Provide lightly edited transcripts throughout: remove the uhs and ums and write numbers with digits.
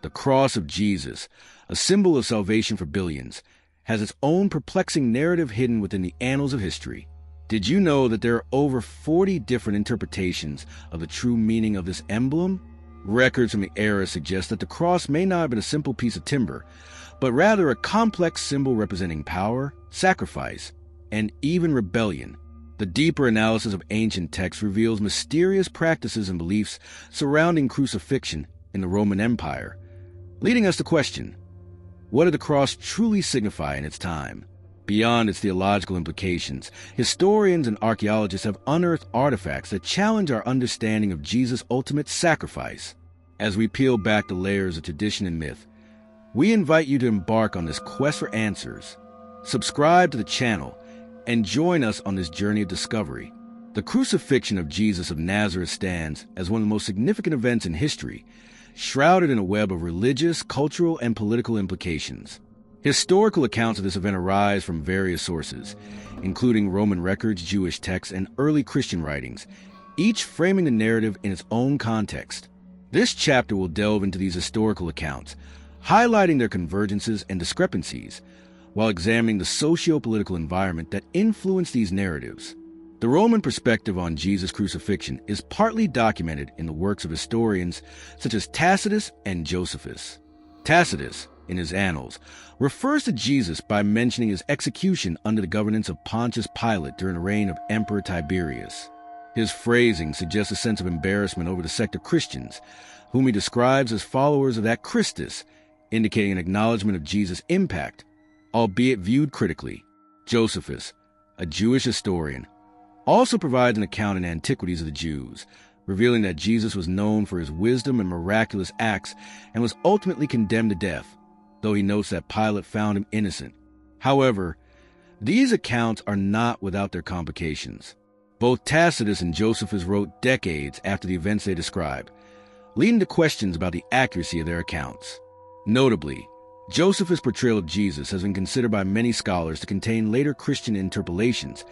The cross of Jesus, a symbol of salvation for billions, has its own perplexing narrative hidden within the annals of history. Did you know that there are over 40 different interpretations of the true meaning of this emblem? Records from the era suggest that the cross may not have been a simple piece of timber, but rather a complex symbol representing power, sacrifice, and even rebellion. The deeper analysis of ancient texts reveals mysterious practices and beliefs surrounding crucifixion in the Roman Empire, leading us to question, what did the cross truly signify in its time? Beyond its theological implications, historians and archaeologists have unearthed artifacts that challenge our understanding of Jesus' ultimate sacrifice. As we peel back the layers of tradition and myth, we invite you to embark on this quest for answers. Subscribe to the channel and join us on this journey of discovery. The crucifixion of Jesus of Nazareth stands as one of the most significant events in history, shrouded in a web of religious, cultural, and political implications. Historical accounts of this event arise from various sources, including Roman records, Jewish texts, and early Christian writings, each framing the narrative in its own context. This chapter will delve into these historical accounts, highlighting their convergences and discrepancies, while examining the socio-political environment that influenced these narratives. The Roman perspective on Jesus' crucifixion is partly documented in the works of historians such as Tacitus and Josephus. Tacitus, in his Annals, refers to Jesus by mentioning his execution under the governance of Pontius Pilate during the reign of Emperor Tiberius. His phrasing suggests a sense of embarrassment over the sect of Christians, whom he describes as followers of that Christus, indicating an acknowledgement of Jesus' impact, albeit viewed critically. Josephus, a Jewish historian, also provides an account in Antiquities of the Jews, revealing that Jesus was known for his wisdom and miraculous acts and was ultimately condemned to death, though he notes that Pilate found him innocent. However, these accounts are not without their complications. Both Tacitus and Josephus wrote decades after the events they describe, leading to questions about the accuracy of their accounts. Notably, Josephus' portrayal of Jesus has been considered by many scholars to contain later Christian interpolations,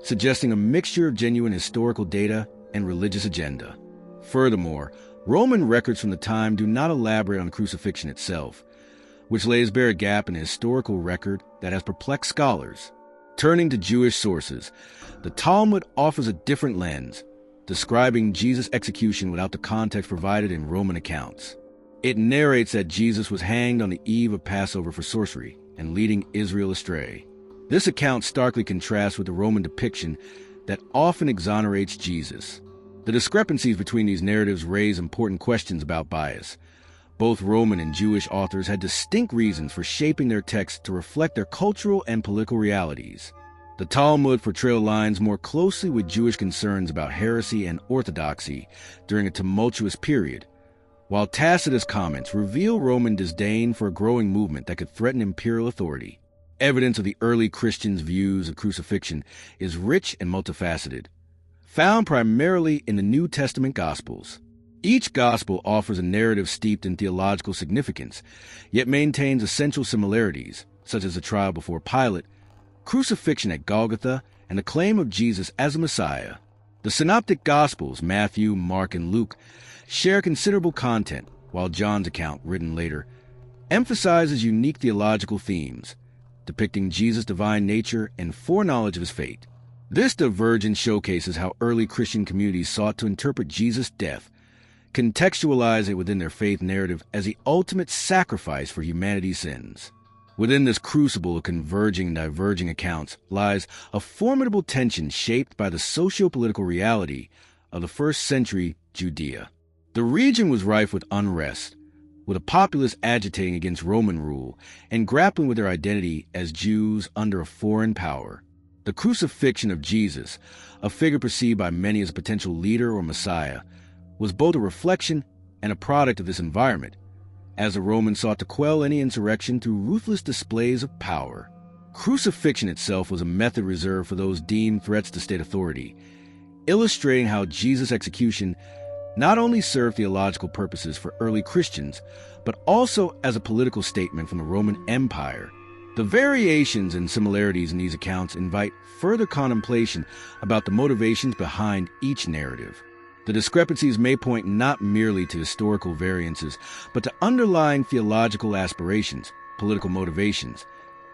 suggesting a mixture of genuine historical data and religious agenda. Furthermore, Roman records from the time do not elaborate on the crucifixion itself, which lays bare a gap in the historical record that has perplexed scholars. Turning to Jewish sources, the Talmud offers a different lens, describing Jesus' execution without the context provided in Roman accounts. It narrates that Jesus was hanged on the eve of Passover for sorcery and leading Israel astray. This account starkly contrasts with the Roman depiction that often exonerates Jesus. The discrepancies between these narratives raise important questions about bias. Both Roman and Jewish authors had distinct reasons for shaping their texts to reflect their cultural and political realities. The Talmud portrayal aligns more closely with Jewish concerns about heresy and orthodoxy during a tumultuous period, while Tacitus' comments reveal Roman disdain for a growing movement that could threaten imperial authority. Evidence of the early Christians' views of crucifixion is rich and multifaceted, found primarily in the New Testament Gospels. Each gospel offers a narrative steeped in theological significance, yet maintains essential similarities, such as the trial before Pilate, crucifixion at Golgotha, and the claim of Jesus as a Messiah. The Synoptic Gospels, Matthew, Mark, and Luke, share considerable content, while John's account, written later, emphasizes unique theological themes, depicting Jesus' divine nature and foreknowledge of his fate. This divergence showcases how early Christian communities sought to interpret Jesus' death, contextualize it within their faith narrative as the ultimate sacrifice for humanity's sins. Within this crucible of converging and diverging accounts lies a formidable tension shaped by the socio-political reality of the first century Judea. The region was rife with unrest, with a populace agitating against Roman rule and grappling with their identity as Jews under a foreign power. The crucifixion of Jesus, a figure perceived by many as a potential leader or Messiah, was both a reflection and a product of this environment, as the Romans sought to quell any insurrection through ruthless displays of power. Crucifixion itself was a method reserved for those deemed threats to state authority, illustrating how Jesus' execution not only served theological purposes for early Christians, but also as a political statement from the Roman Empire. The variations and similarities in these accounts invite further contemplation about the motivations behind each narrative. The discrepancies may point not merely to historical variances, but to underlying theological aspirations, political motivations,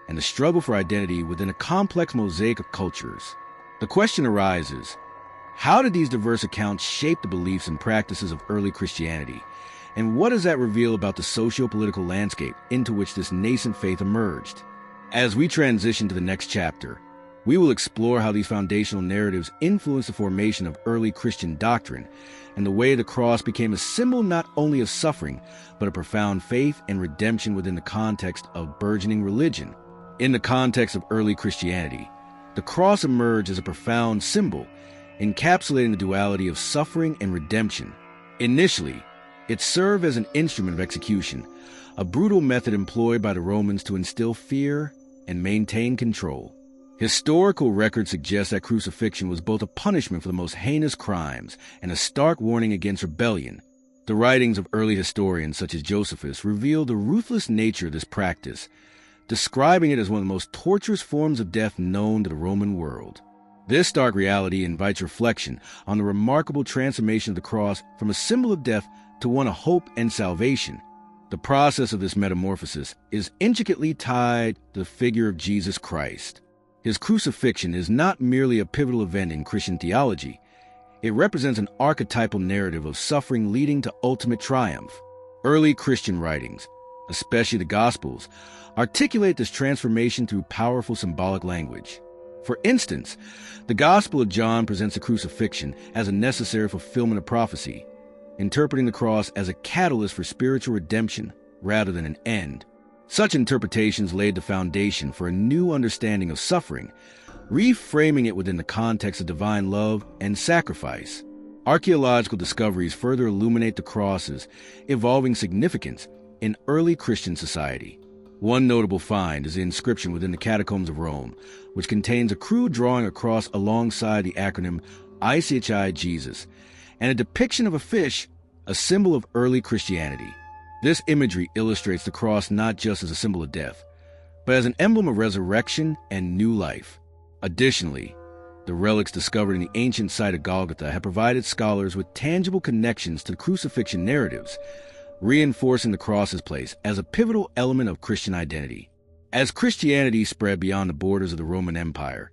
and the struggle for identity within a complex mosaic of cultures. The question arises, how did these diverse accounts shape the beliefs and practices of early Christianity? And what does that reveal about the socio-political landscape into which this nascent faith emerged? As we transition to the next chapter, we will explore how these foundational narratives influenced the formation of early Christian doctrine and the way the cross became a symbol not only of suffering, but of profound faith and redemption within the context of burgeoning religion. In the context of early Christianity, the cross emerged as a profound symbol, encapsulating the duality of suffering and redemption. Initially, it served as an instrument of execution, a brutal method employed by the Romans to instill fear and maintain control. Historical records suggest that crucifixion was both a punishment for the most heinous crimes and a stark warning against rebellion. The writings of early historians such as Josephus reveal the ruthless nature of this practice, describing it as one of the most torturous forms of death known to the Roman world. This stark reality invites reflection on the remarkable transformation of the cross from a symbol of death to one of hope and salvation. The process of this metamorphosis is intricately tied to the figure of Jesus Christ. His crucifixion is not merely a pivotal event in Christian theology. It represents an archetypal narrative of suffering leading to ultimate triumph. Early Christian writings, especially the Gospels, articulate this transformation through powerful symbolic language. For instance, the Gospel of John presents the crucifixion as a necessary fulfillment of prophecy, interpreting the cross as a catalyst for spiritual redemption rather than an end. Such interpretations laid the foundation for a new understanding of suffering, reframing it within the context of divine love and sacrifice. Archaeological discoveries further illuminate the cross's evolving significance in early Christian society. One notable find is the inscription within the catacombs of Rome, which contains a crude drawing of a cross alongside the acronym ICHI Jesus, and a depiction of a fish, a symbol of early Christianity. This imagery illustrates the cross not just as a symbol of death, but as an emblem of resurrection and new life. Additionally, the relics discovered in the ancient site of Golgotha have provided scholars with tangible connections to the crucifixion narratives, reinforcing the cross's place as a pivotal element of Christian identity. As Christianity spread beyond the borders of the Roman Empire,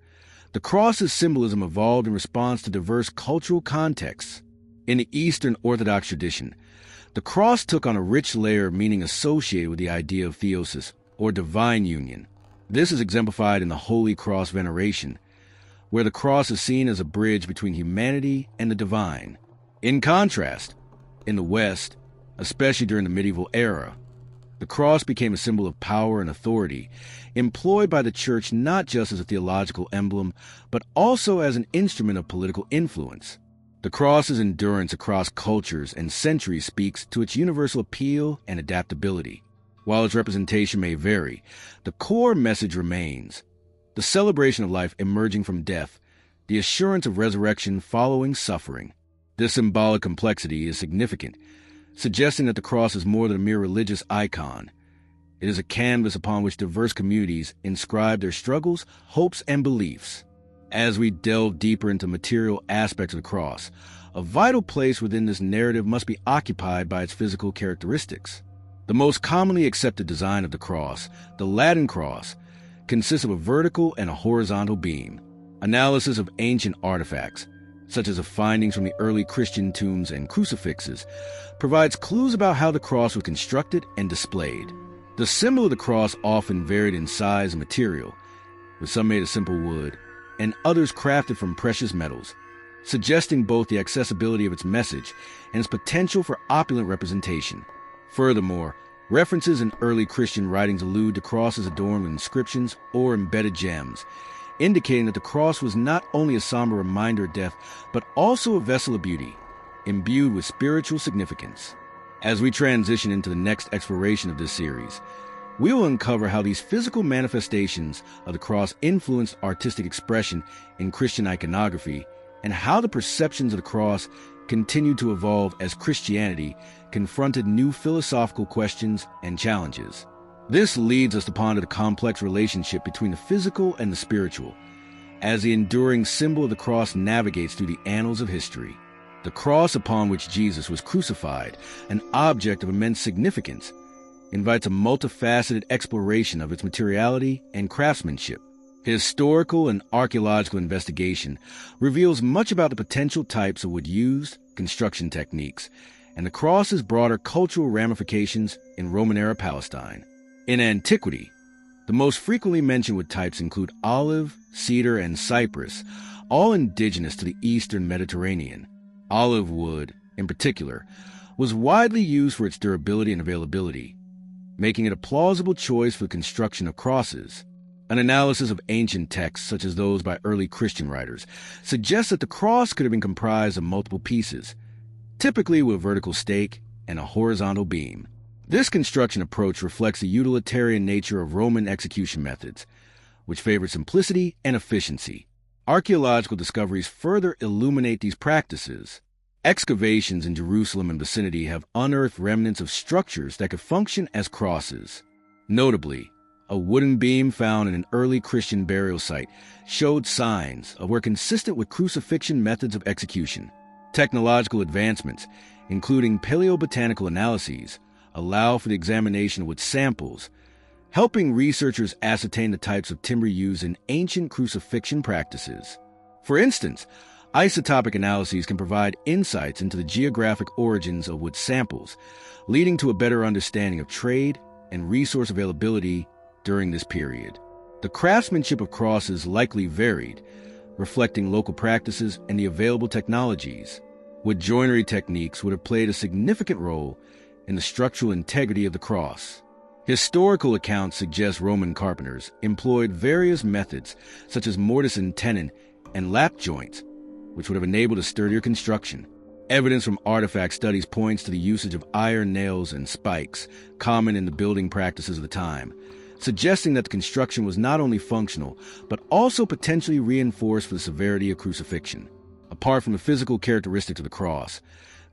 the cross's symbolism evolved in response to diverse cultural contexts. In the Eastern Orthodox tradition, the cross took on a rich layer of meaning associated with the idea of theosis, or divine union. This is exemplified in the Holy Cross veneration, where the cross is seen as a bridge between humanity and the divine. In contrast, in the West, especially during the medieval era, the cross became a symbol of power and authority, employed by the church not just as a theological emblem, but also as an instrument of political influence. The cross's endurance across cultures and centuries speaks to its universal appeal and adaptability. While its representation may vary, the core message remains: the celebration of life emerging from death, the assurance of resurrection following suffering. This symbolic complexity is significant, suggesting that the cross is more than a mere religious icon. It is a canvas upon which diverse communities inscribe their struggles, hopes, and beliefs. As we delve deeper into material aspects of the cross, a vital place within this narrative must be occupied by its physical characteristics. The most commonly accepted design of the cross, the Latin cross, consists of a vertical and a horizontal beam. Analysis of ancient artifacts, such as the findings from the early Christian tombs and crucifixes, provides clues about how the cross was constructed and displayed. The symbol of the cross often varied in size and material, with some made of simple wood, and others crafted from precious metals, suggesting both the accessibility of its message and its potential for opulent representation. Furthermore, references in early Christian writings allude to crosses adorned with inscriptions or embedded gems, indicating that the cross was not only a somber reminder of death, but also a vessel of beauty, imbued with spiritual significance. As we transition into the next exploration of this series, we will uncover how these physical manifestations of the cross influenced artistic expression in Christian iconography, and how the perceptions of the cross continued to evolve as Christianity confronted new philosophical questions and challenges. This leads us to ponder the complex relationship between the physical and the spiritual, as the enduring symbol of the cross navigates through the annals of history. The cross upon which Jesus was crucified, an object of immense significance, invites a multifaceted exploration of its materiality and craftsmanship. Historical and archaeological investigation reveals much about the potential types of wood used, construction techniques, and the cross's broader cultural ramifications in Roman-era Palestine. In antiquity, the most frequently mentioned wood types include olive, cedar, and cypress, all indigenous to the eastern Mediterranean. Olive wood, in particular, was widely used for its durability and availability, making it a plausible choice for the construction of crosses. An analysis of ancient texts, such as those by early Christian writers, suggests that the cross could have been comprised of multiple pieces, typically with a vertical stake and a horizontal beam. This construction approach reflects the utilitarian nature of Roman execution methods, which favored simplicity and efficiency. Archaeological discoveries further illuminate these practices. Excavations in Jerusalem and vicinity have unearthed remnants of structures that could function as crosses. Notably, a wooden beam found in an early Christian burial site showed signs of were consistent with crucifixion methods of execution. Technological advancements, including paleobotanical analyses, allow for the examination of wood samples, helping researchers ascertain the types of timber used in ancient crucifixion practices. For instance, isotopic analyses can provide insights into the geographic origins of wood samples, leading to a better understanding of trade and resource availability during this period. The craftsmanship of crosses likely varied, reflecting local practices and the available technologies. Wood joinery techniques would have played a significant role in the structural integrity of the cross. Historical accounts suggest Roman carpenters employed various methods, such as mortise and tenon and lap joints, which would have enabled a sturdier construction. Evidence from artifact studies points to the usage of iron nails and spikes, common in the building practices of the time, suggesting that the construction was not only functional, but also potentially reinforced for the severity of crucifixion. Apart from the physical characteristics of the cross,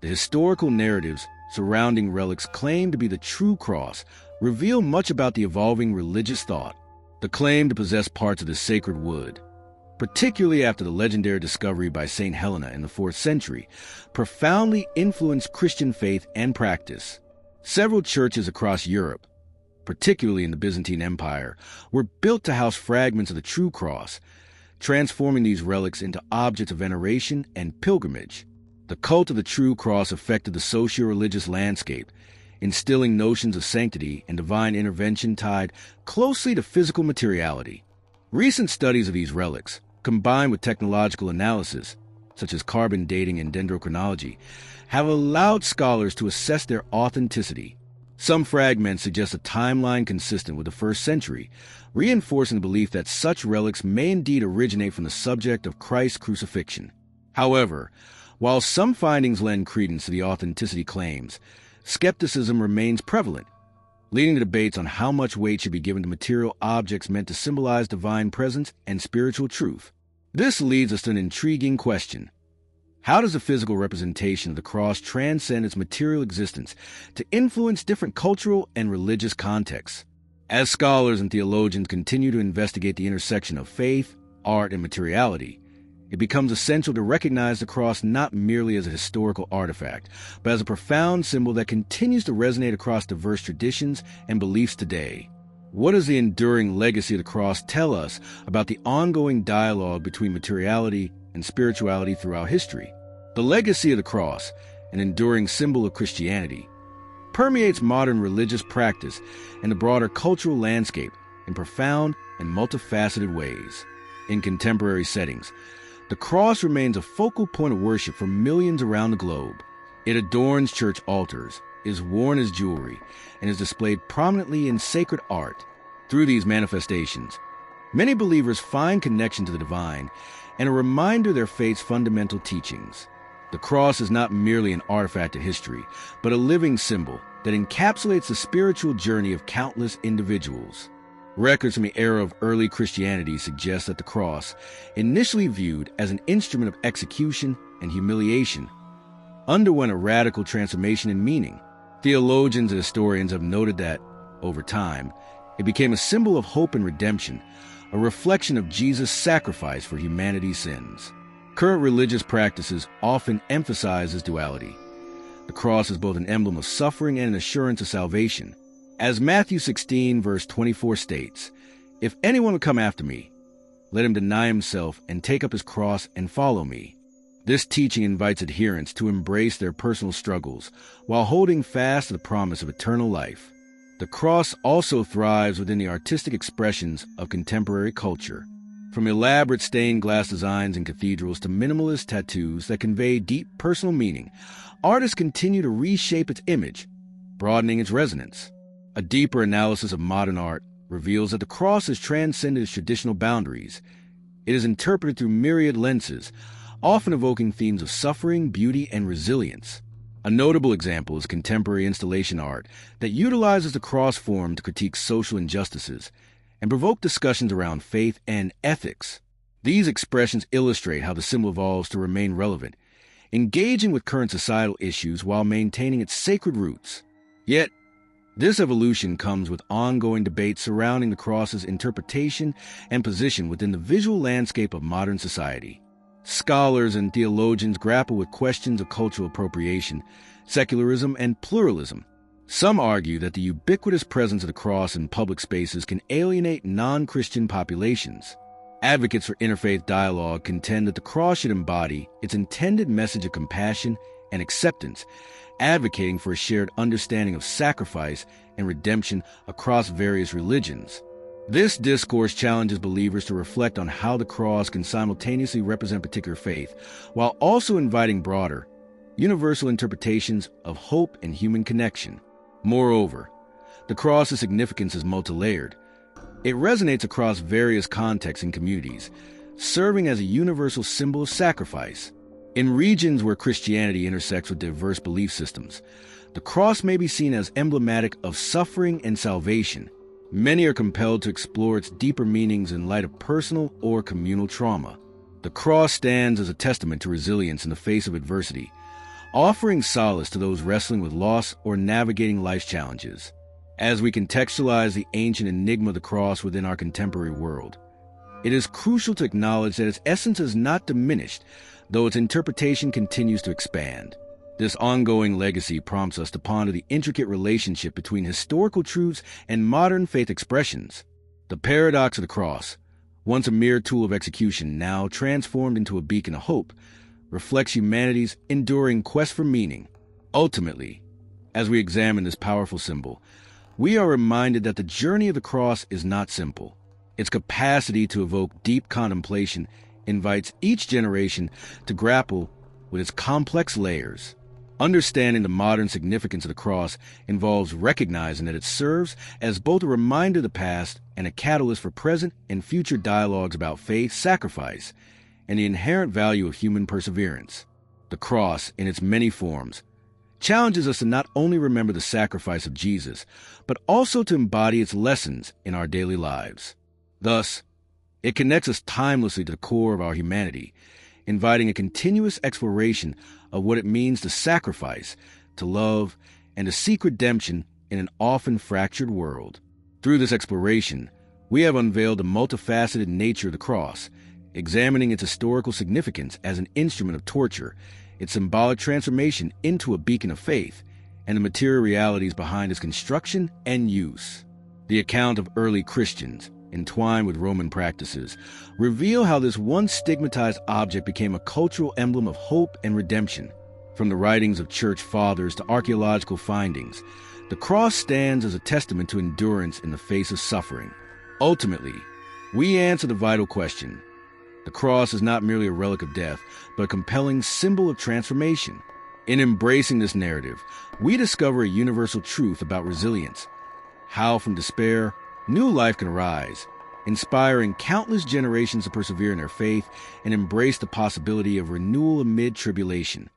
the historical narratives surrounding relics claimed to be the true cross reveal much about the evolving religious thought. The claim to possess parts of this sacred wood, particularly after the legendary discovery by St. Helena in the 4th century, profoundly influenced Christian faith and practice. Several churches across Europe, particularly in the Byzantine Empire, were built to house fragments of the true cross, transforming these relics into objects of veneration and pilgrimage. The cult of the true cross affected the socio-religious landscape, instilling notions of sanctity and divine intervention tied closely to physical materiality. Recent studies of these relics, combined with technological analysis, such as carbon dating and dendrochronology, have allowed scholars to assess their authenticity. Some fragments suggest a timeline consistent with the 1st century, reinforcing the belief that such relics may indeed originate from the subject of Christ's crucifixion. However, while some findings lend credence to the authenticity claims, skepticism remains prevalent, leading to debates on how much weight should be given to material objects meant to symbolize divine presence and spiritual truth. This leads us to an intriguing question. How does the physical representation of the cross transcend its material existence to influence different cultural and religious contexts? As scholars and theologians continue to investigate the intersection of faith, art, and materiality, it becomes essential to recognize the cross not merely as a historical artifact, but as a profound symbol that continues to resonate across diverse traditions and beliefs today. What does the enduring legacy of the cross tell us about the ongoing dialogue between materiality and spirituality throughout history? The legacy of the cross, an enduring symbol of Christianity, permeates modern religious practice and the broader cultural landscape in profound and multifaceted ways. In contemporary settings, the cross remains a focal point of worship for millions around the globe. It adorns church altars, is worn as jewelry, and is displayed prominently in sacred art. Through these manifestations, many believers find connection to the divine and a reminder of their faith's fundamental teachings. The cross is not merely an artifact of history, but a living symbol that encapsulates the spiritual journey of countless individuals. Records from the era of early Christianity suggest that the cross, initially viewed as an instrument of execution and humiliation, underwent a radical transformation in meaning. Theologians and historians have noted that, over time, it became a symbol of hope and redemption, a reflection of Jesus' sacrifice for humanity's sins. Current religious practices often emphasize this duality. The cross is both an emblem of suffering and an assurance of salvation. As Matthew 16, verse 24 states, "If anyone would come after me, let him deny himself and take up his cross and follow me." This teaching invites adherents to embrace their personal struggles while holding fast to the promise of eternal life. The cross also thrives within the artistic expressions of contemporary culture. From elaborate stained glass designs in cathedrals to minimalist tattoos that convey deep personal meaning, artists continue to reshape its image, broadening its resonance. A deeper analysis of modern art reveals that the cross has transcended its traditional boundaries. It is interpreted through myriad lenses, often evoking themes of suffering, beauty, and resilience. A notable example is contemporary installation art that utilizes the cross form to critique social injustices and provoke discussions around faith and ethics. These expressions illustrate how the symbol evolves to remain relevant, engaging with current societal issues while maintaining its sacred roots. Yet, this evolution comes with ongoing debates surrounding the cross's interpretation and position within the visual landscape of modern society. Scholars and theologians grapple with questions of cultural appropriation, secularism, and pluralism. Some argue that the ubiquitous presence of the cross in public spaces can alienate non-Christian populations. Advocates for interfaith dialogue contend that the cross should embody its intended message of compassion and acceptance, advocating for a shared understanding of sacrifice and redemption across various religions. This discourse challenges believers to reflect on how the cross can simultaneously represent a particular faith, while also inviting broader, universal interpretations of hope and human connection. Moreover, the cross's significance is multi-layered. It resonates across various contexts and communities, serving as a universal symbol of sacrifice. In regions where Christianity intersects with diverse belief systems, the cross may be seen as emblematic of suffering and salvation. Many are compelled to explore its deeper meanings in light of personal or communal trauma. The cross stands as a testament to resilience in the face of adversity, offering solace to those wrestling with loss or navigating life's challenges. As we contextualize the ancient enigma of the cross within our contemporary world, it is crucial to acknowledge that its essence is not diminished, though its interpretation continues to expand. This ongoing legacy prompts us to ponder the intricate relationship between historical truths and modern faith expressions. The paradox of the cross, once a mere tool of execution, now transformed into a beacon of hope, reflects humanity's enduring quest for meaning. Ultimately, as we examine this powerful symbol, we are reminded that the journey of the cross is not simple. Its capacity to evoke deep contemplation invites each generation to grapple with its complex layers. Understanding the modern significance of the cross involves recognizing that it serves as both a reminder of the past and a catalyst for present and future dialogues about faith, sacrifice, and the inherent value of human perseverance. The cross, in its many forms, challenges us to not only remember the sacrifice of Jesus, but also to embody its lessons in our daily lives. Thus, it connects us timelessly to the core of our humanity, inviting a continuous exploration of what it means to sacrifice, to love, and to seek redemption in an often fractured world. Through this exploration, we have unveiled the multifaceted nature of the cross, examining its historical significance as an instrument of torture, its symbolic transformation into a beacon of faith, and the material realities behind its construction and use. The account of early Christians, entwined with Roman practices, reveal how this once stigmatized object became a cultural emblem of hope and redemption. From the writings of church fathers to archaeological findings, the cross stands as a testament to endurance in the face of suffering. Ultimately, we answer the vital question. The cross is not merely a relic of death, but a compelling symbol of transformation. In embracing this narrative, we discover a universal truth about resilience, how from despair, new life can arise, inspiring countless generations to persevere in their faith and embrace the possibility of renewal amid tribulation.